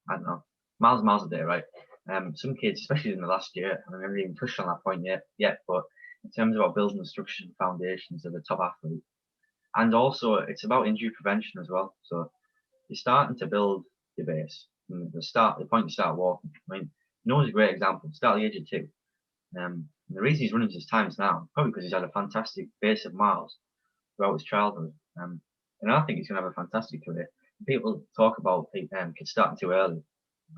I don't know, miles a day, right? Some kids, especially in the last year, I haven't even touched on that point yet, but in terms of building the structures and foundations of a top athlete. And also it's about injury prevention as well. So you're starting to build your base. From the point you start walking. I mean, Noah's a great example. Start at the age of 2. And the reason he's running his times now, probably because he's had a fantastic base of miles throughout his childhood. And I think he's going to have a fantastic career. People talk about kids starting too early.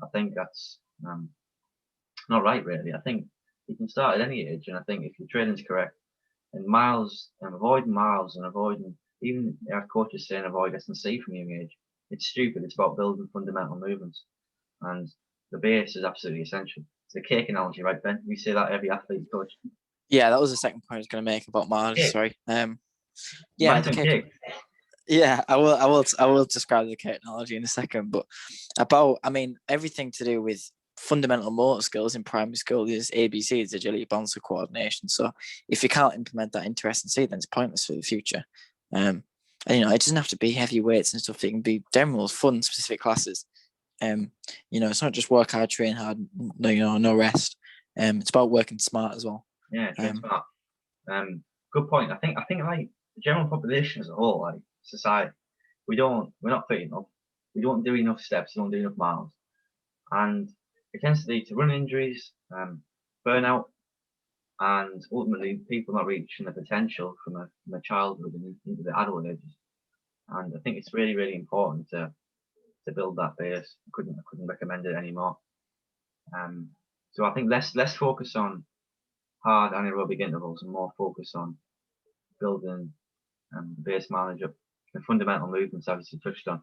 I think that's not right, really. I think you can start at any age, and I think if your training's correct, And miles, and avoiding miles and avoiding, even our coaches saying avoid S&C from a young age. It's stupid. It's about building fundamental movements. And the base is absolutely essential. It's the cake analogy, right, Ben? We say that every athlete coach. Yeah, that was the second point I was going to make about mileage. Cake. Sorry. Yeah, Mine's the on cake. cake. Yeah, I will describe the cake analogy in a second. But about, I mean, everything to do with fundamental motor skills in primary school is ABCs, agility, balance, and coordination. So if you can't implement that into S&C, then it's pointless for the future. And it doesn't have to be heavy weights and stuff. It can be demos, fun, specific classes. It's not just work hard, train hard, no rest. It's about working smart as well. Yeah, train smart. Good point. I think like the general population as a whole, like society, we're not fit enough. We don't do enough steps. We don't do enough miles, and it tends to lead to running injuries, burnout, and ultimately people not reaching their potential from a childhood and into the adult ages. And I think it's really, really important to build that base. I couldn't recommend it anymore. So I think less focus on hard anaerobic intervals and more focus on building the base mileage up, the fundamental movements obviously touched on.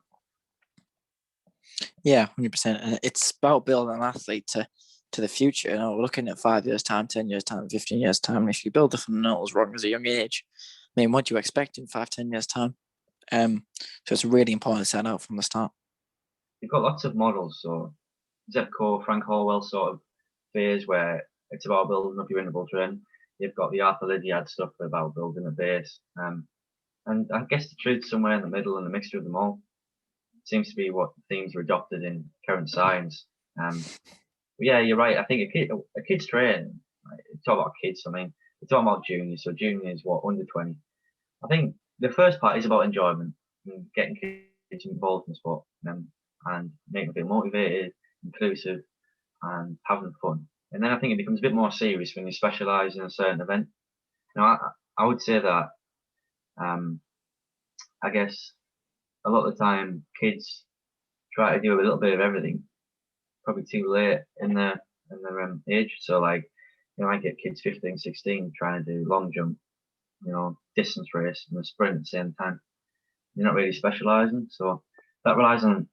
Yeah, 100%. And it's about building an athlete to the future. We're looking at 5 years' time, 10 years' time, 15 years' time. And if you build the fundamentals wrong as a young age, I mean, what do you expect in 5-10 years' time? So it's really important to set out from the start. You've got lots of models. So Zepco, Frank Horwell sort of phase where it's about building up your interval training. You've got the Arthur Lydiard stuff about building a base. And I guess the truth's somewhere in the middle and a mixture of them all. It seems to be what themes are adopted in current science. But yeah, you're right. I think a kid's training, right, talk about kids, I mean, we're talking about juniors. So junior is what, under 20. I think the first part is about enjoyment and getting kids involved in sport and making them feel motivated, inclusive, and having fun. And then I think it becomes a bit more serious when you specialise in a certain event. Now, I would say that I guess a lot of the time kids try to do a little bit of everything, probably too late in their age. So like, I get kids 15, 16 trying to do long jump, distance race and a sprint at the same time. You're not really specialising. So that relies on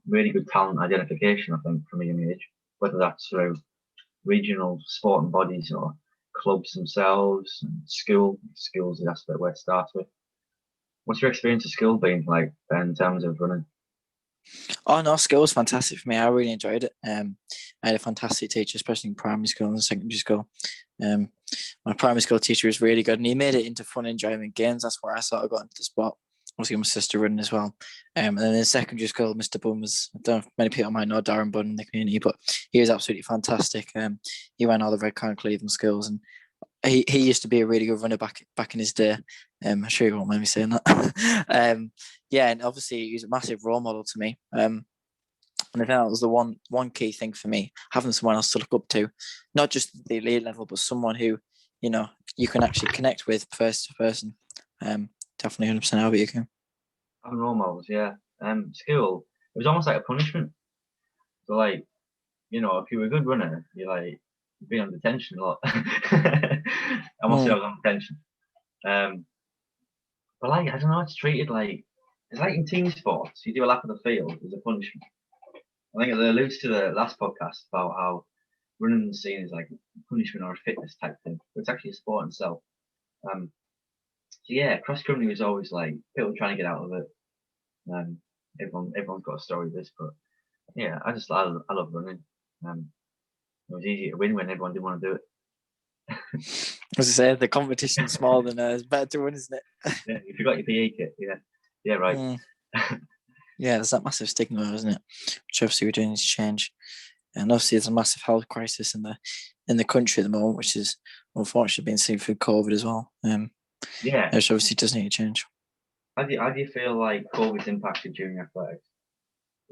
really good talent identification, I think, from a young age, whether that's through regional sporting bodies or clubs themselves and schools is the aspect where it starts with. What's your experience of school been like, Ben, in terms of running? Oh no, school was fantastic for me. I really enjoyed it. I had a fantastic teacher, especially in primary school and secondary school. My primary school teacher was really good, and he made it into fun, enjoyment games. That's where I sort of got into the sport. Obviously, my sister running as well. And then in secondary school, Mr. Bunn was, I don't know if many people might know Darren Bunn in the community, but he was absolutely fantastic. He ran all the Red Crown Cleveland schools, and he used to be a really good runner back in his day. I'm sure you won't mind me saying that. Yeah, and obviously he was a massive role model to me. And I think that was the one key thing for me, having someone else to look up to, not just at the elite level, but someone who, you can actually connect with person to person. Definitely 100%. How about you, Kieran? Having role models, yeah. School, it was almost like a punishment. So like, if you were a good runner, you'd be on detention a lot. I must say I was on detention. But like, I don't know, it's treated like, it's like in team sports, you do a lap of the field as a punishment. I think it alludes to the last podcast about how running is seen as like a punishment or a fitness type thing, but it's actually a sport in itself. So yeah, cross country was always like people trying to get out of it. Everyone's got a story of this, but yeah, I love running. It was easy to win when everyone didn't want to do it. As I say, the competition's smaller than it's better to win, isn't it? Yeah, you forgot your PE kit. Yeah, right. Yeah, there's that massive stigma, isn't it? Which obviously we're doing to change. And obviously there's a massive health crisis in the country at the moment, which is unfortunately being seen through COVID as well. Yeah. Which obviously does need to change. How do you feel like COVID's impacted junior athletics?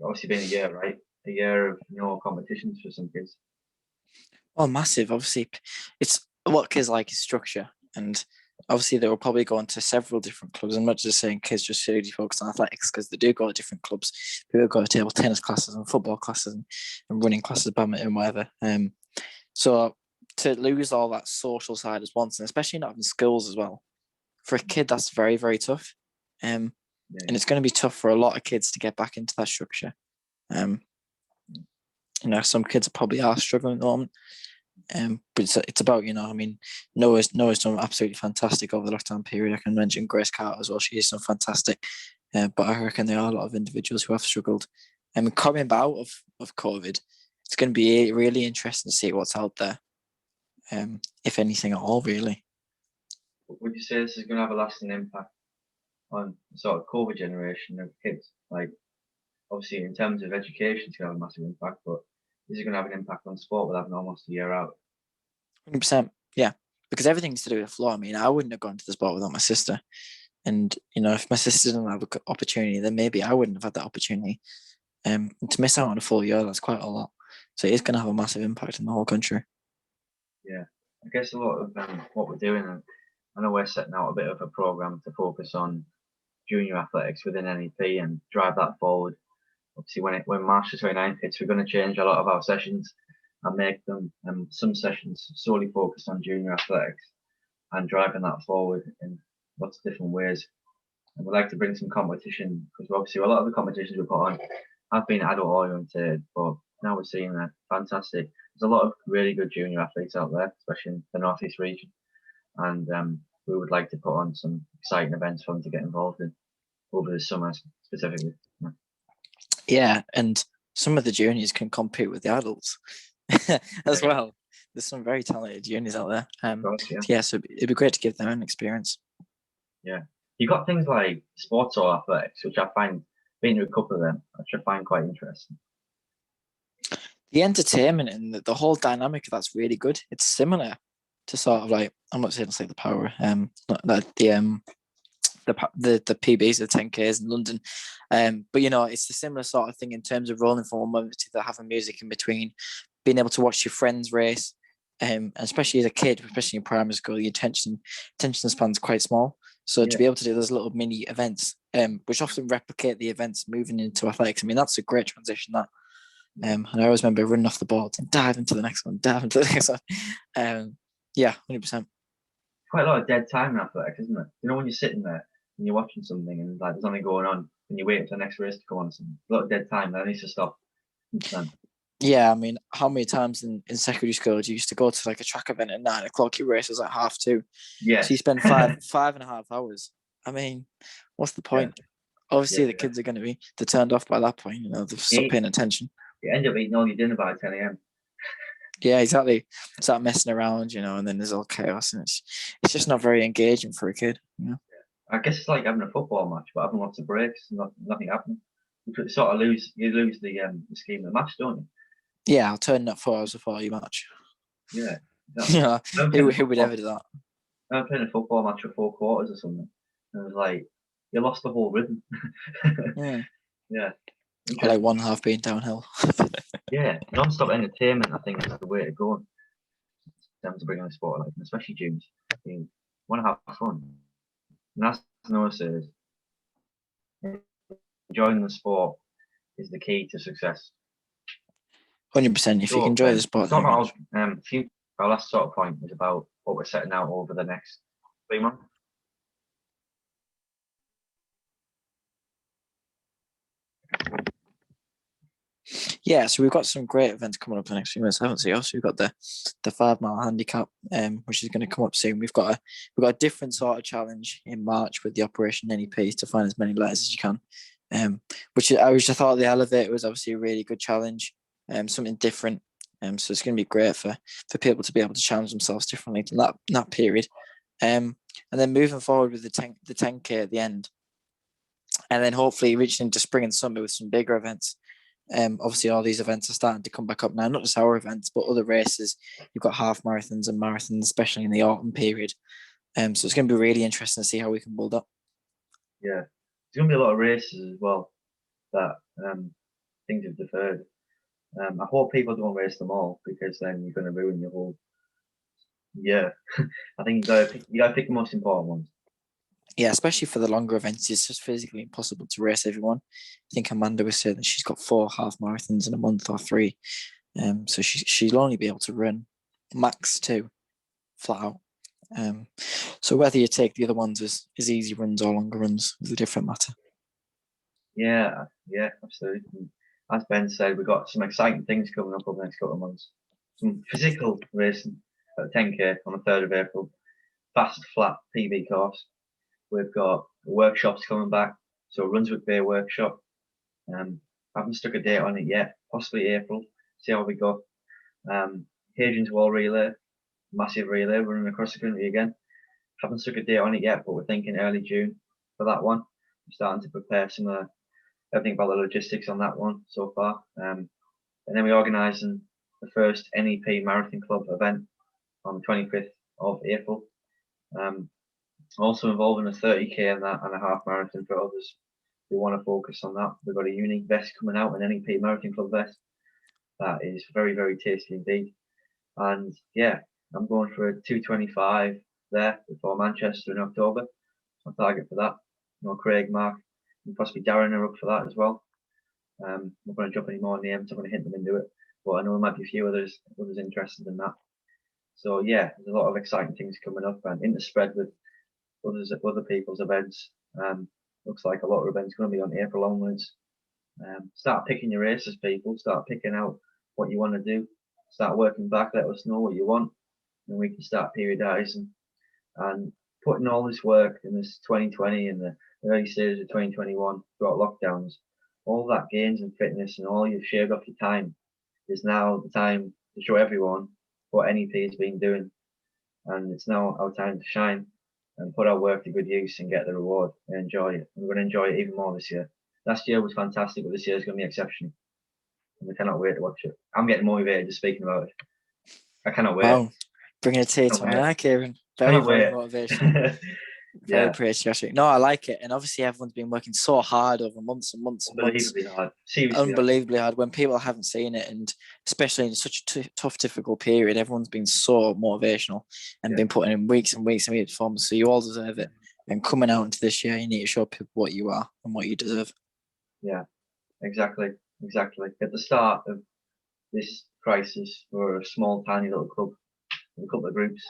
Obviously been a year, right? A year of no competitions for some kids. Well, massive. Obviously, it's what kids like is structure, and obviously they will probably go into several different clubs. I'm not just saying kids just really focus on athletics, because they do go to different clubs. People go to table tennis classes and football classes and running classes, badminton, whatever. So to lose all that social side as once, and especially not having skills as well. For a kid, that's very, very tough. And it's going to be tough for a lot of kids to get back into that structure. Some kids probably are struggling at the moment. But it's about, Noah's done absolutely fantastic over the lockdown period. I can mention Grace Carter as well. She is done fantastic. But I reckon there are a lot of individuals who have struggled. And coming out of COVID, it's going to be really interesting to see what's out there, if anything at all, really. Would you say this is going to have a lasting impact on the sort of COVID generation of kids? Like, obviously, in terms of education, it's going to have a massive impact, but is it going to have an impact on sport with having almost a year out? 100%, yeah. Because everything's to do with the flow. I mean, I wouldn't have gone to the sport without my sister. And, if my sister didn't have an opportunity, then maybe I wouldn't have had that opportunity. And to miss out on a full year, that's quite a lot. So it is going to have a massive impact on the whole country. Yeah. I guess a lot of what we're doing, I know we're setting out a bit of a program to focus on junior athletics within NEP and drive that forward. Obviously, when March the 29th hits, we're going to change a lot of our sessions and make them some sessions solely focused on junior athletics and driving that forward in lots of different ways. And we'd like to bring some competition, because obviously a lot of the competitions we put on have been adult oriented, but now we're seeing that fantastic. There's a lot of really good junior athletes out there, especially in the Northeast region, and we would like to put on some exciting events for them to get involved in over the summer specifically. Yeah, and some of the juniors can compete with the adults as well. There's some very talented juniors out there. So it'd be great to give them an experience. Yeah, you got things like sports or athletics, which I find, being to a couple of them, which I find quite interesting. The entertainment and the whole dynamic of that's really good. It's similar to sort of like, I'm not saying to say the power, the PBs, the 10Ks in London, but it's a similar sort of thing in terms of rolling from one moment to having music in between, being able to watch your friends race, and especially as a kid, especially in primary school, your attention span's quite small. So to be able to do those little mini events, which often replicate the events moving into athletics, I mean, that's a great transition. That, and I always remember running off the board and dive into the next one. 100%. Quite a lot of dead time in athletics, isn't it? When you're sitting there and you're watching something and like there's something going on and you wait for the next race to go on, a lot of dead time that needs to stop. 100%. Yeah, I mean, how many times in secondary school you used to go to like a track event at 9 o'clock, your race was at 2:30? Yeah. So you spend 5.5 hours. I mean, what's the point? Yeah. Obviously, the kids are going to be turned off by that point. They've stopped paying attention. You end up eating all your dinner by 10 a.m. Yeah, exactly. Start messing around, and then there's all chaos, and it's just not very engaging for a kid. I guess it's like having a football match, but having lots of breaks, nothing happening. You sort of lose the scheme of the match, don't you? Yeah, I'll turn up 4 hours before your match. Yeah. Exactly. Who would ever do that? I'm playing a football match for 4 quarters or something, and it was like you lost the whole rhythm. Yeah. Or like 1/2 being downhill. Yeah, non-stop entertainment, I think, is the way to go in terms of bringing the sport alive, especially juniors. You want to have fun. And as Noah says, enjoying the sport is the key to success. 100%. If you can enjoy the sport. Our last sort of point is about what we're setting out over the next 3 months. Yeah, so we've got some great events coming up the next few months, haven't we? Also, we've got the 5 mile handicap, which is going to come up soon. We've got a different sort of challenge in March with the Operation NEP to find as many letters as you can. Which I thought the elevator was obviously a really good challenge, something different. So it's going to be great for people to be able to challenge themselves differently to that period. And then moving forward with the 10K at the end, and then hopefully reaching into spring and summer with some bigger events. Obviously, all these events are starting to come back up now, not just our events, but other races. You've got half marathons and marathons, especially in the autumn period. So it's going to be really interesting to see how we can build up. Yeah, there's going to be a lot of races as well that things have deferred. I hope people don't race them all, because then you're going to ruin your whole year. I think you got to pick the most important ones. Yeah, especially for the longer events, it's just physically impossible to race everyone. I think Amanda was saying that she's got 4 half marathons in a month or 3. So she'll only be able to run max 2, flat out. So whether you take the other ones as easy runs or longer runs is a different matter. Yeah, absolutely. And as Ben said, we've got some exciting things coming up over the next couple of months. Some physical racing at 10k on the 3rd of April, fast flat PB course. We've got workshops coming back, so Runswick Bay workshop. Haven't stuck a date on it yet, possibly April. See how we go. Hadrian's Wall relay, massive relay running across the country again. Haven't stuck a date on it yet, but we're thinking early June for that one. I'm starting to prepare some everything about the logistics on that one so far. And then we're organising the first NEP Marathon Club event on the 25th of April. Also involving a 30k and a half marathon for others who want to focus on that. We've got a unique vest coming out, an NEP Marathon Club vest. That is very, very tasty indeed. And yeah, I'm going for a 225 there before Manchester in October. My target for that. Craig, Mark, and possibly Darren are up for that as well. I'm not going to drop any more names. I'm going to hint them into it, but I know there might be a few others interested in that. So yeah, there's a lot of exciting things coming up, and interspread with other people's events. Looks like a lot of events going to be on April onwards. Start picking your races, people. Start picking out what you want to do. Start working back. Let us know what you want, and we can start periodising and putting all this work in this 2020 and the early stages of 2021 throughout lockdowns. All that gains in fitness and all you've shaved off your time is now the time to show everyone what NEP has been doing, and it's now our time to shine and put our work to good use and get the reward and enjoy it. And we're going to enjoy it even more this year. Last year was fantastic, but this year is going to be exceptional. And we cannot wait to watch it. I'm getting motivated just speaking about it. I cannot wait. Wow, bringing a tear to my eye, Kieran. Very motivational. Very patriotic. No, I like it. And obviously everyone's been working so hard over months and months and months. Unbelievably hard. Seriously unbelievably hard. When people haven't seen it, and especially in such a tough, difficult period, everyone's been so motivational and been putting in weeks and weeks and weeks of performance. So you all deserve it. And coming out into this year, you need to show people what you are and what you deserve. Yeah, exactly. At the start of this crisis, we're a small, tiny little club, a couple of groups.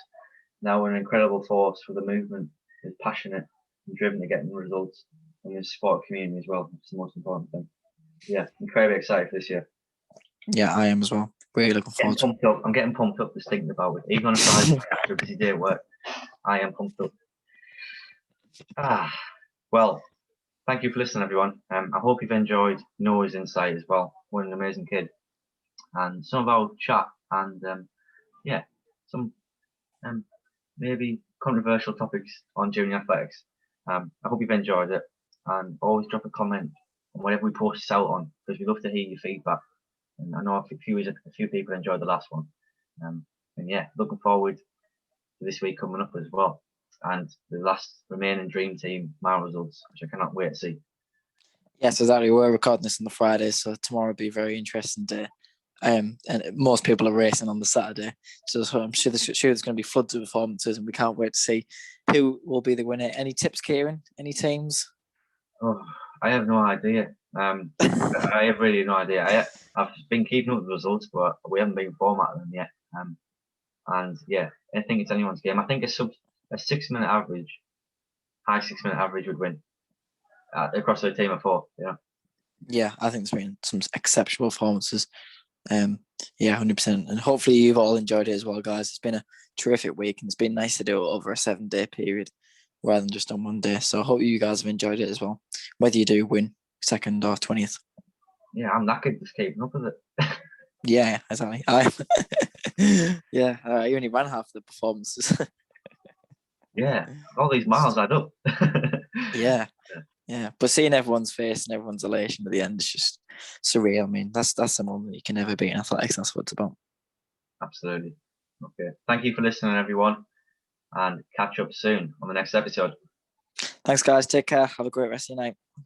Now we're an incredible force for the movement. Is passionate and driven to getting results, and the support community as well. It's the most important thing. Yeah, incredibly excited for this year. Yeah, I am as well. Really looking forward to it. I'm getting pumped up just thinking about it. Even on a Friday after a busy day at work, I am pumped up. Well, thank you for listening, everyone. I hope you've enjoyed Noah's insight as well. What an amazing kid, and some of our chat, and some maybe controversial topics on junior athletics. I hope you've enjoyed it, and always drop a comment on whatever we post this out on, because we love to hear your feedback. And I know a few people enjoyed the last one. And yeah, looking forward to this week coming up as well, and the last remaining dream team mile results, which I cannot wait to see. Yes, exactly. We're recording this on the Friday, so tomorrow will be a very interesting day. And most people are racing on the Saturday, so I'm sure there's going to be floods of performances, and we can't wait to see who will be the winner. Any tips, Kieran? Any teams? Oh, I have no idea. I have really no idea. I've been keeping up with the results, but we haven't been formatting them yet. And yeah, I think it's anyone's game. I think a 6 minute average, high 6 minute average would win across a team of 4. Yeah, I think there's been some exceptional performances. 100%. And hopefully you've all enjoyed it as well, guys. It's been a terrific week, and it's been nice to do it over a 7-day period rather than just on one day. So I hope you guys have enjoyed it as well, whether you do win 2nd or 20th. Yeah, I'm knackered just keeping up with it. Yeah, exactly. I only ran half the performances. Yeah, all these miles add up. Yeah. But seeing everyone's face and everyone's elation at the end is just surreal. I mean, that's the moment you can never beat in athletics. That's what it's about. Absolutely. Okay. Thank you for listening, everyone, and catch up soon on the next episode. Thanks, guys. Take care. Have a great rest of your night.